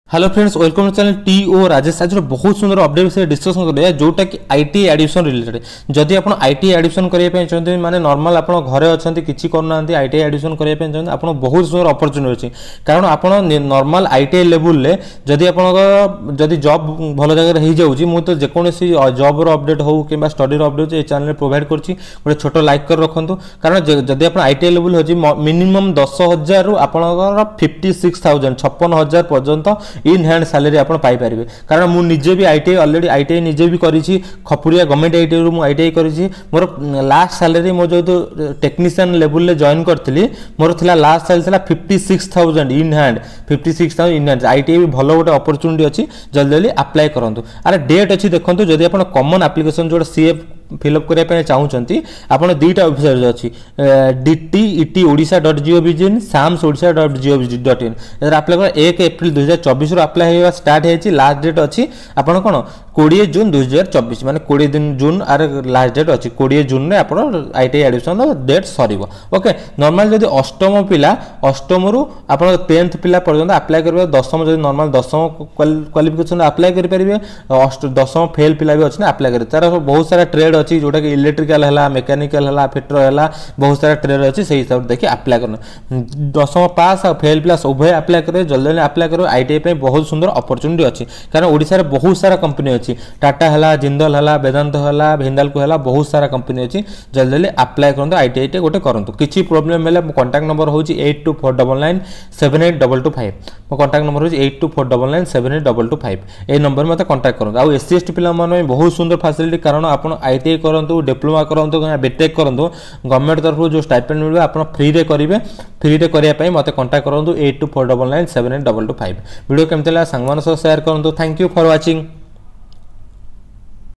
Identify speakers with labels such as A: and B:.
A: Hello friends, welcome to channel T O Rajesh. आज बहुत सुंदर अपडेट विषय डिस्कसन करिया जोटा कि आईटी एडमिशन रिलेटेड। जदि आप आईटी एडमिशन करने चाहते माने नॉर्मल आप घरे अच्छा किसी करना आईटी एडमिशन करने चाहते आप बहुत सुंदर अपॉर्चुनिटी अच्छी। कारण आप नॉर्मल आईटी लेवल जदि आप जदि जॉब भल जगह हो जाऊँगी मुझे जेकोसी जॉब अपडेट हो कि स्टडी अपडेट ये चैनल प्रोवाइड कर गोटे छोट लाइक कर रखु। कारण जदि आप आईटी लेवल हो मिनिमम 10,000 रु आप 56,000 56,000 पर्यंत इन हैंड सैलरी आप पाइपर। कारण मुझे निजे भी आईटीआई ऑलरेडी आईटीआई निजे भी करी खपुरिया गवर्नमेंट आईटीआई रु आईटीआई करी। मोर लास्ट सैलरी मो जो टेक्नीशियन लेवल जॉइन करी मोर थिला last salary 56,000 in hand 56,000 in hand. ITI भी भल गोटे अपॉर्चुनिटी अच्छी, जल्दी जल्दी अप्लाई करूँ। अरे डेट अच्छी देखो जदि आप कॉमन एप्लिकेशन जो सीएफ फिलअप करने चाहते आप दुईटा वेबसाइट अच्छी DTET-odisha.gov.in SAMSodisha.gov.in अप्लाई कर 1 एप्रिल 2024 अप्लाई होगा स्टार्ट है। लास्ट डेट अच्छी आप कौन 20 जून 2024 माने 20 दिन जून आर लास्ट डेट अच्छी 20 जून में आप ITI admission date sir. Okay normal जदि अष्टम पिला अष्टम रु आप 10th पिला पर्यंत अप्लाई करेंगे। दशम जब नॉर्मल दशम क्वालिफिकेशन अप्लाई करेंगे। दशम फेल पिला भी अच्छे अप्लाई करेंगे। तार बहुत सारा ट्रेड अच्छी जोटा कि इलेक्ट्रिकल है मेकानिकल है फिटर है बहुत सारा ट्रेड अच्छी से हिसाब से देखिए अप्लाई करना। दशम पास और फेल प्लस उभय अप्लाई करेंगे। जल्दी जल्दी अप्लाई करेंगे। आईटीआई बहुत सुंदर अपॉर्चुनिटी अच्छी। कारण ओडिशा रे बहुत सारा कंपनी अच्छी टाटा है जिंदल है वेदांत है भिंदालको है बहुत सारा कंपनी अच्छी। जल्दी जल्दी अप्लाई करूँ आईटीआई गोटे करूँ। किसी प्रोब्लेम है मो कॉन्टैक्ट नंबर हूँ 8249978225 मो कॉन्टैक्ट नंबर हूँ 8249978225 ये नंबर में कॉन्टैक्ट करूँ। आउ SC ST पिला बहुत सुंदर फैसिलिटी। कारण आप आईटीआई करूँ डिप्लोमा करूँ बीटेक करूँ गवर्नमेंट तरफ जो स्टाइपेंड मिले आप फ्री रे करेंगे। फ्री रे करने मत कॉन्टैक्ट करूँ 8249978225। वीडियो केमती लगा सांग मान शेयर करूँ। Thank you for watching.